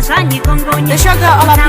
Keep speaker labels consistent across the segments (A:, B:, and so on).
A: The sugar on a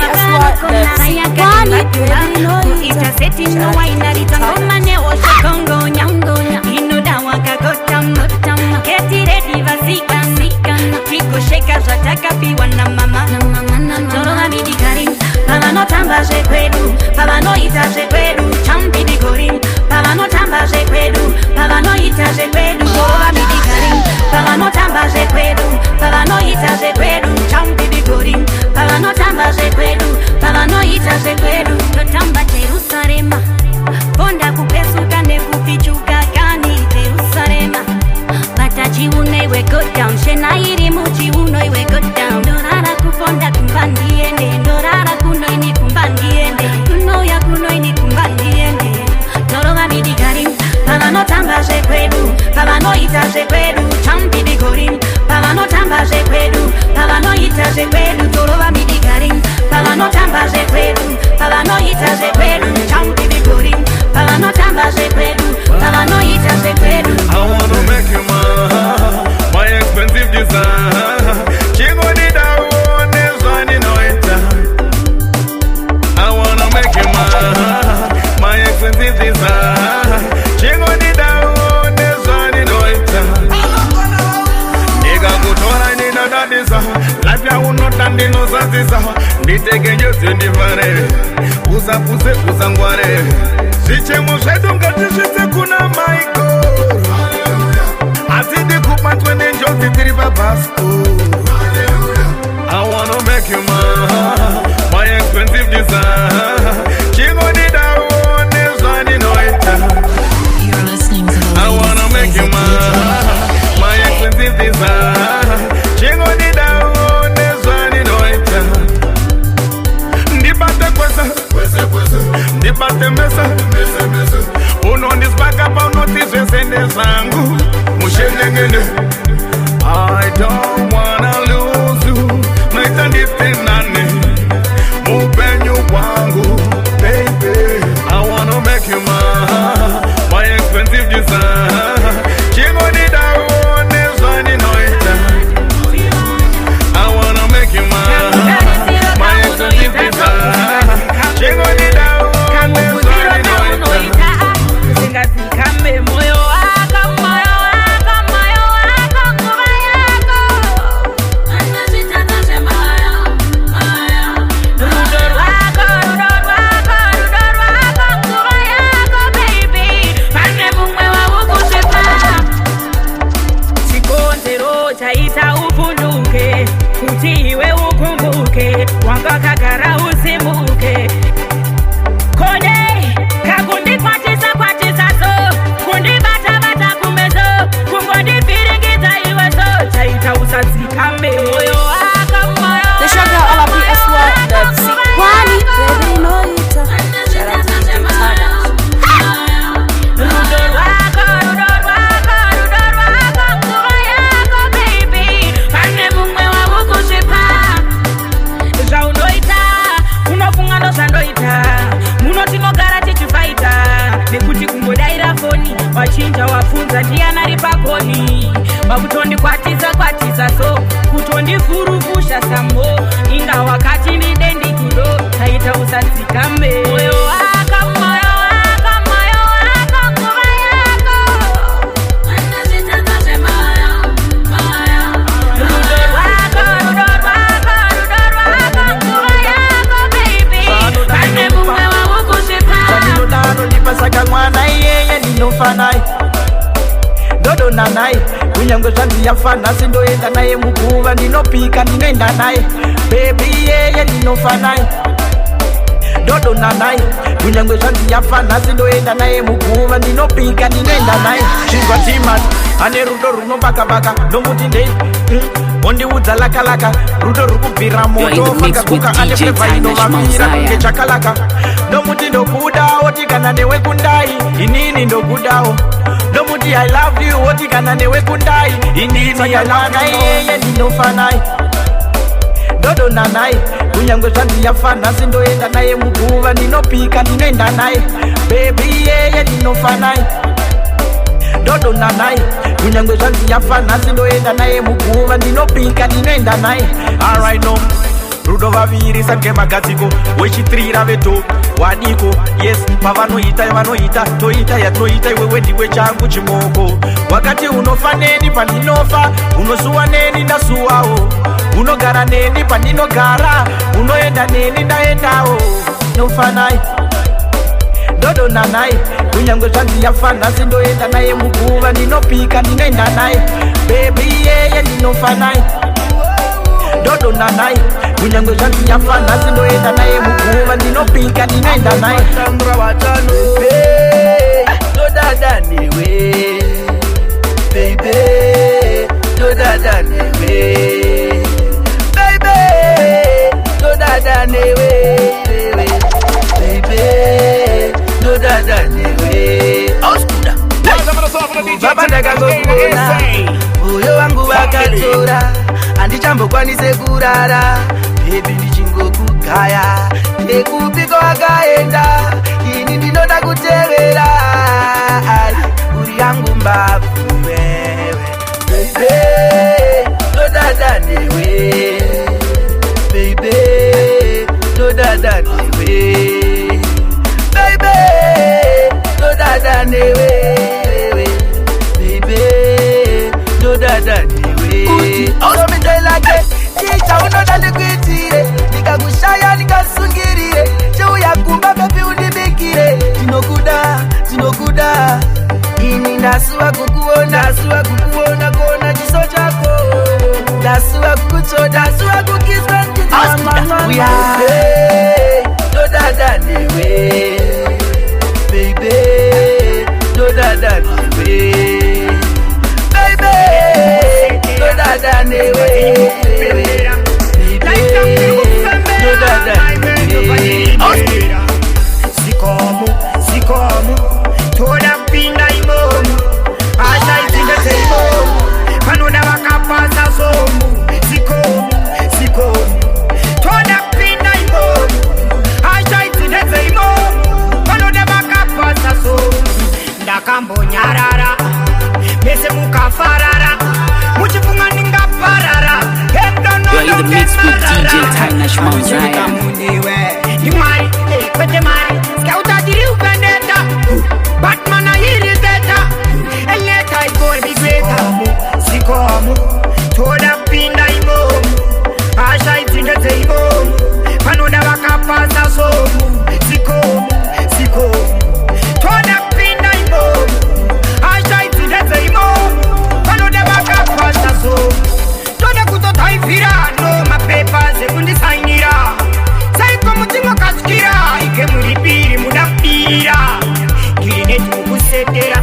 B: Yafana sindoenda naye muguva ndinopika ndinoenda naye baby yeye ndinofa naye ndodona naye kunyangwe zvanzi yafana sindoenda naye muguva ndinopika ndinoenda naye chingwa timani ane rudo runobaka-baka nomuti ndei ondiudza lakalaka rudo rukubvira moto vakaguka ane fleva inovamira kunge chakalaka nomuti ndokudawo tikana newekundai inini ndokudawo nomuti I love you woti kana newekundai inini yalana yeye ndinofa naye ndodona naye kunyangwe zvanzi yafana sindoenda naye muguva ndinopika ndinoenda naye baby yeye ndinofa naye ndodona naye kunyangwe zvanzi yafana sindoenda naye muguva ndinopika ndinoenda naye alright no rudo vaviri sange magadziko wechitrira veto wadiko yes pavanoita toita yatoita iwewe ndiwe changu chimoko wakati unofa neni pandinofa unosuwa neni ndasuwawo unogara neni pandinogara unoenda neni ndaendawo nofa naye ndodona naye kunyange zvanzi yafa nhasi ndoenda naye muguva ndinopika ndinoenda naye bebi yeye ndinofa naye ndodona naye kunyange zvanzi yafa nhasi ndoenda naye muguva ndinopika ndinoenda naye
C: ndodada newe baby ndodada newe baby ndodada newe baby ndodada newe baba ndakazokuona moyo wangu wakatora handichambokwanise kurara bebi ndichingokugaya nekupiko wakaenda ini ndinoda kutevera uri yangu mbavu wewe baby ndodada newe baby ndodada newe baby ndodada newe baby ndodada newe osometelake chicha unoda ndikuitire ndikakushaya ndikasungirire cheuyakumba bebi undibikire tinokuda ini ndasuwa kukuona kuona chiso chako ndasuwa kukutsota ndasuwa kukiswa nkitamamauya ndodada newe baby ndodada newe baby ndodada newe
D: Sikomu toda pinda imomu asha itinga seimomu panoda wakapasa somu sikomu toda pinda imomu asha itinga seimomu panoda wakapasa somu ndakambonyarara mese mukafarara muchifunga ningaparara
A: You're in the mix with DJ Tainash Manzaya.
D: Imari, kwete mari, skauta diri upendeta Batman ahiriteta Eleta igor bigweta Sikomu, toda pinda imomu Asha itindete imomu Panoda wakapasa somu Sikomu, toda pinda imomu Asha itindete imomu Panoda wakapasa somu Toda kutotaifira no mapepa sekundisainira Saiko mutima kasikira ike muripiri mudapira Ngirine tumukusetera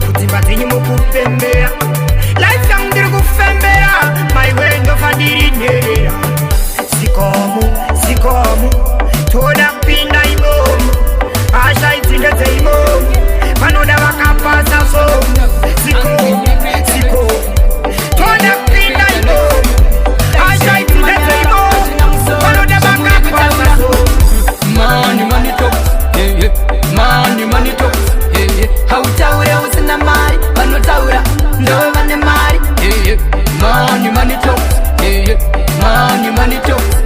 D: kutimba zinyi mukufembera Life yangu ndiri kufembera maiwe ndofa ndiri nyerera Sikomu toda pinda imomu Asha itindete imomu Panoda wakapasa somu Sikomu toda pinda imomu Asha itindete imomu Panoda wakapasa somu
C: Money talks, money talks, hautaura usina mari, vanotaura ndove vane mari, money talks, money talks,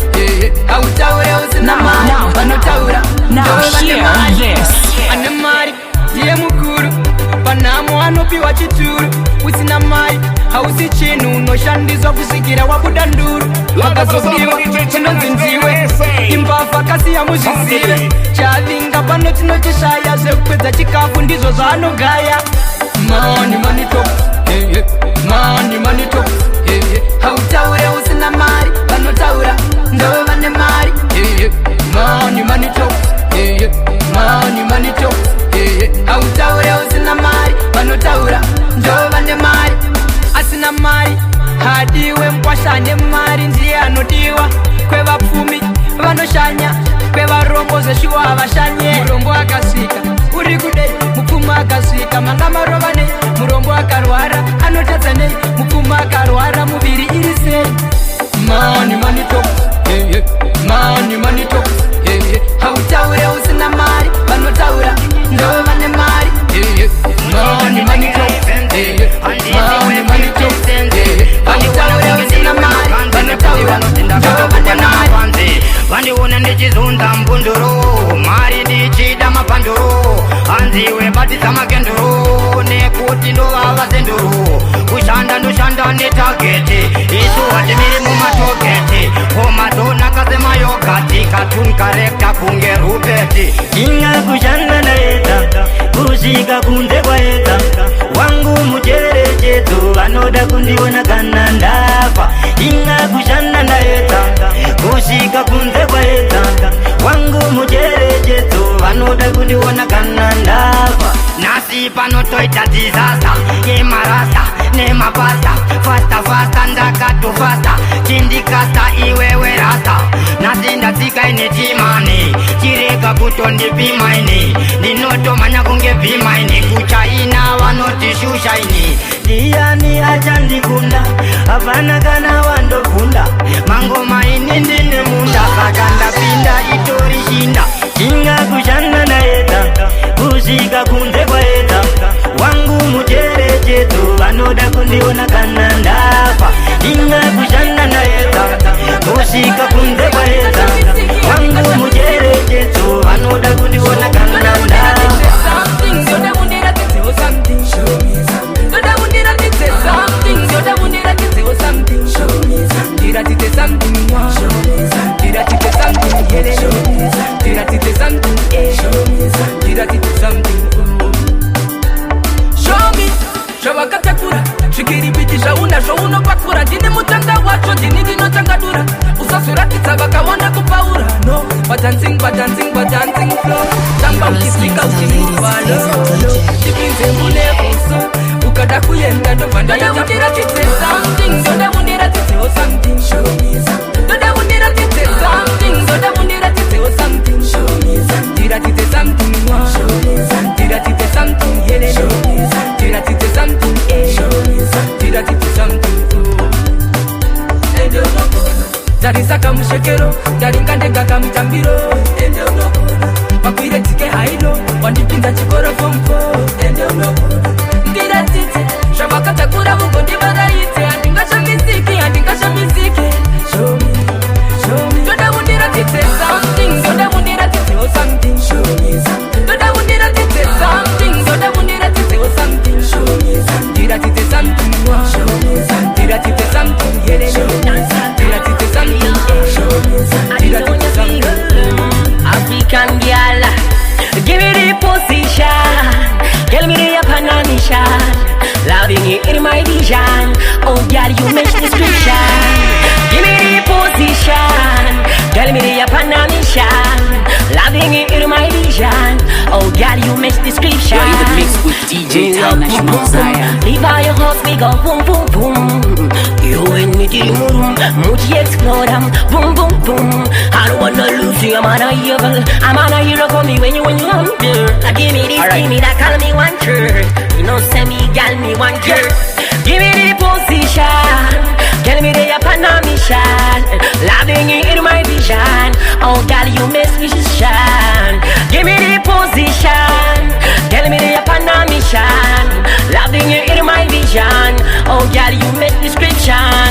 C: hautaura usina mari, vanotaura ndove vane mari, ane mari, ndiye mukuru, panamo anopiwa chituru, usina mari, hausi chinu, unoshandizwa kusikira wabuda nduru, wakazobiwa, chinonzinziwe, imbafa kasi ya muzvizive, chavinga pano tinochishaya, zvekupedza chikafu ndizvo zvaanogaya. Money talks, money talks, hautaure usina mari, vanotaura ndove vane mari, money talks, money talks, hautaure usina mari, vanotaura ndove vane mari, asina mari hadiwe mkwashane mari ndiye anodiwa kwevapfumi vanoshanya kwevarombo zveshuwa havashanye murombo akasvika uri kudei mupfumi akasvika manga marovane murombo akarwara anotadza nei mupfumi akarwara muviri iri sei money talks money talks hautaure usina mari vanotaura ndove vane mari money talks money talks hautaure usina mari vanotaura ndove vane mari vandiona ndichizunza mbunduru mari ndichida mapanduru hanziwe batisa makenduru nekuti ndovava zenduru kushanda ndoshanda netageti isu hatimiri mumatogeti komadona kasemayogati katunkarekta kunge rupeti
E: inga kushanda naeta kusika kunze kwaeta wangu mucherechezo vanoda kundiona kana ndafa inga kushanda naeta kusika kunze kwaeta wangu mucherechezo vanoda kundiona kana ndafa
C: nasi panotoita disaster yemarasta nemapasta fasta ndakatofasta chindikasta iwewe rasta nasi ndatsika ine timani chirega kutondipimaini ndinotomanya kunge pimaini kuchaina vanotishushaini
E: ndiani achandikunda hapana kana wandokunda
C: mangoma ini ndine munda saka ndapinda itori shinda
E: inga kushanda naeta kusika kunze kwaeta wangu mucherechezo vanoda kundiona kana ndafa inga kushanda naeta kusika kunze kwaeta wangu mucherechezo vanoda kundiona kana ndafa
D: Shavakatakura zvikiripitisha unazvo unopakura ndine mutanga wacho ndini ndinotangadura usasuratidza vakawanda kupaura no badancing flow tamba uchisvika uchimuvalo tipinze munevuso ukada kuenda ndobva ndaitaundiratidze something ndoda undiratidzewo something ndoda undiratidze something ndoda undiratidzewo something ndiratidze something ndiratidze something yelelo ndiratidze something ndiratidze something ndarisaka mushekero ndaringa ndega kamutambiro pakwire tike haino wandipinza chikoro form 4 ndiratidze zvavakatakura mugondivaraidze handingashamisike ndoda undiratidze something ndoda undiratidzewo something ndoda undiratidze something ndoda undiratidzewo something ndiratidze something ndiratidze something yelelo ndiratidze something ndiratidze something
E: African girl, give me the position, tell me the panamishan, loving you in my vision. Oh girl, you match description. Give me the position, tell me the panamishan, loving you in my vision. Oh girl, you match description.
A: You're in the mix with DJ Tynash Messiah.
E: Leave all your house, we go boom boom boom. You and me to the room, Muji explode them, boom boom boom. I don't wanna lose you, I'm on a evil. I'm on a hero for me when you under. Give me this, give me that, call me one shirt. You know, send me, gal me one shirt. Give me the position, tell me they upon a mission. Loving you in my vision. Oh, gal, you miss me shine. Give me the position, tell me they upon a mission. Loving you in my vision. Oh, gal, you miss description.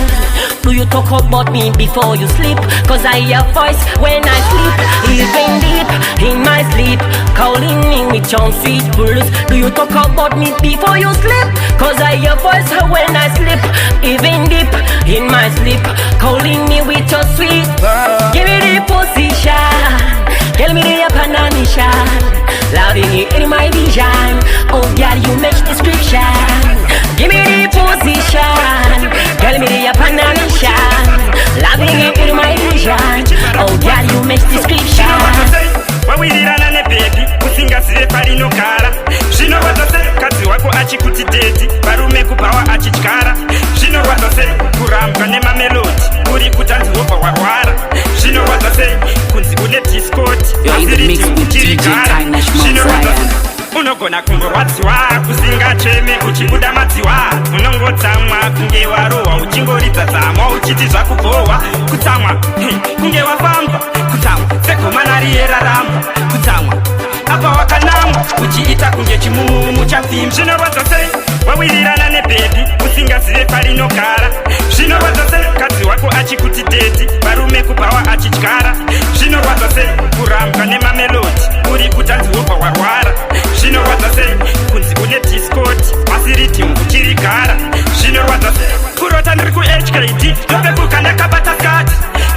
E: Do you talk about me before you sleep? Cause I hear voice when I sleep. Even deep in my sleep, calling me with your sweet words. Do you talk about me before you sleep? Cause I hear voice when I sleep. Even deep in my sleep, calling me with your sweet words. Give me the position, tell me the panamishan. Loving you in my vision. Oh girl, you match description. Give me the position, tell me the panamishan. Loving you in my vision. Oh girl, you match description.
F: wawirirana nebebi usingasire parinogara zvinorwadza sei mukadzi wako achikuti dedi varume kupawa achityara zvinorwadza sei kurambwa nemamelodi uri kutanzirobva warwara zvinorwadza sei kunzi une diskoti asirichiutirigara zvinorwadza unogona kungorwadziwa kusingacheme uchibuda madziwa unongotsamwa kunge warohwa uchingoridza tsamwa uchiti zvakubvohwa kutsamwa kunge wafamba kutsamwa segomana riyeraramba kutsamwa apa wakanamwa uchiita kunge chimumu chapfimba zvinorwadza sei wawirirana nebhedhi usingazive parinogara zvinorwadza sei mukadzi wako achikuti dedi varume kupawa achityara zvinorwadza sei kurambwa nemamelodi uri kutanzi wobva warwara zvinorwadza sei kunzi une discoti masiritim uchirigara zvinorwadza sei kurota ndiri kuhkd ndopekuka ndakabata skati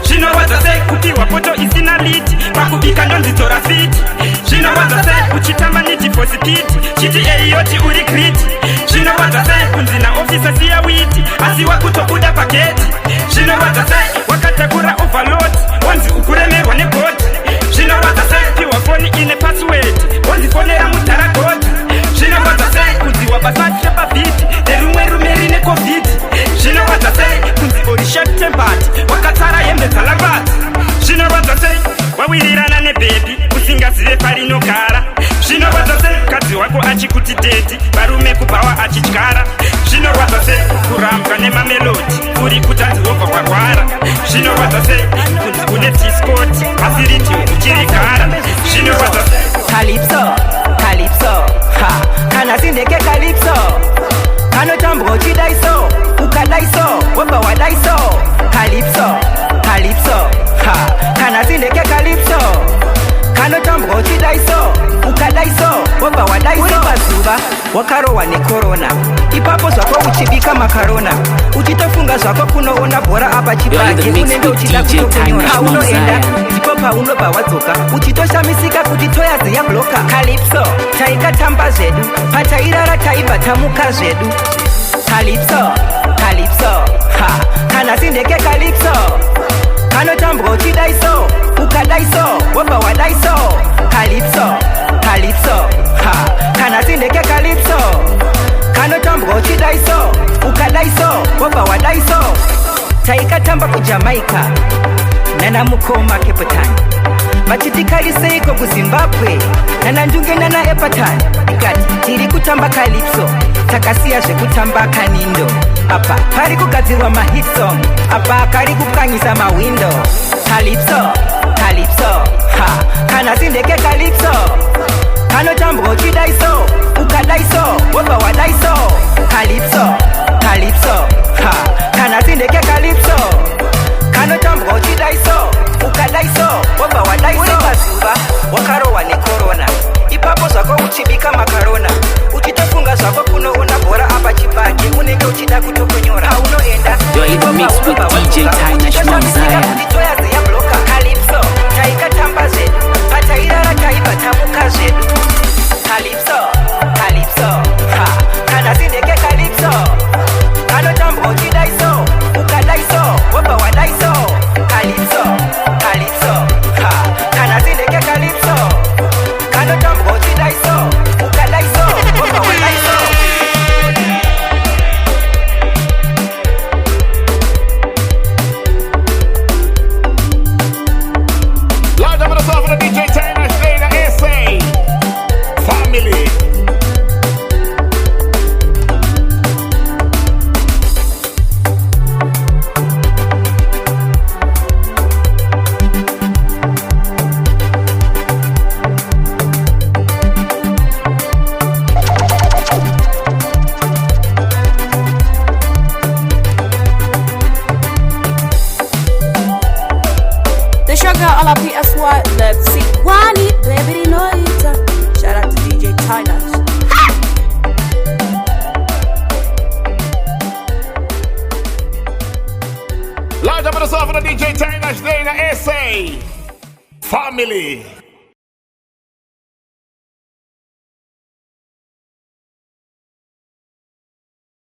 F: zvinorwadza sei kupiwa poto isina liti pakubika ndonzidzora fiti zvinorwadza sei uchitamba nidifosipiti chiti eiyoti uri kriti zvinorwadza sei kunzi naofisa siya witi asi wakutobuda pageti zvinorwadza sei wakatakura overload wanzi ukuremerwa negoti zvinorwadza sei piwa foni ine password wanzifonera mudharagoti zvinorwadza sei kunzi wabasatya pavhiti nerumwe rume rine covid zvinorwadza sei kunzi uri short tempered wakatsara hembe dzalambadzi zvinorwadza sei wawirirana nebhebi usingazive parinogara zvinorwadza sei mukadzi wako achikuti dedi varume kubvawa achityara zvinorwadza sei kurambwa nemamelodi uri kutanzi wobva warwara zvinorwadza sei kunzi une discoti masiriti uchirigara zvinorwadza sei
C: Calypso, Calypso, ha, kana sindeke Calypso kanotambwa uchidaiso ukadaiso wobva wadaiso Calypso, Calypso, ha, kana sindeke Calypso kanotambwa uchidaiso ukadaiso wobva wadaiso uri pazuva wakarohwa nekorona ipapo zvako uchibika makarona uchitofunga zvako kunoona bhora apa chibage unenge uchida kutokonyora paunoenda ndipo paunobva wadzoka uchitoshamisika kuti toyazi yabloka Calypso taikatamba zvedu patairara taibva tamuka zvedu Calypso, Calypso, ha, kana sindeke Calypso kanotambwa uchidaiso ukadaiso wobva wadaiso Calypso, Calypso, ha, kana sindeke Calypso kanotambwa uchidaiso ukadaiso wobva wadaiso taikatamba kuJamaica nanamukoma Cape Town vachiti kaliseiko kuZimbabwe nananjunge nana Epatan ikati tiri kutamba Calypso takasiya zvekutamba kanindo apa pari kugadzirwa mahit song apa kari kupwanyisa mawindo Calypso, Calypso, ha, kana sindeke Calypso kanotambwa uchidaiso ukadaiso wobva wadaiso Calypso, Calypso, ha, kana sindeke Calypso kanotambwa uchidaiso ukadaiso wobva wadaiso uri pazuva wakarohwa nekorona ipapo zvako uchibika makarona uchitofunga zvako kunoona bhora apa chibage unenge uchida kutokonyora paunoenda toyazi yabloka Calypso taikatamba zvedu patairara taibva tamuka zvedu Calypso, Calypso, ha, kana sindeke Calypso kanotambwa uchidaiso ukadaiso wobva wadaiso Calypso, Calypso, ha, kana sindeke Calypso kanotambwa uchidaiso ukadaiso wobva wadaiso
G: Large up on the top of the DJ Tyler Schlater SA Family.
H: The sugar a la PSY, let's see. Wani, baby, no eater. Shout out to DJ Tyler.
G: Large up on the top of the DJ Tyler Schlater SA Family.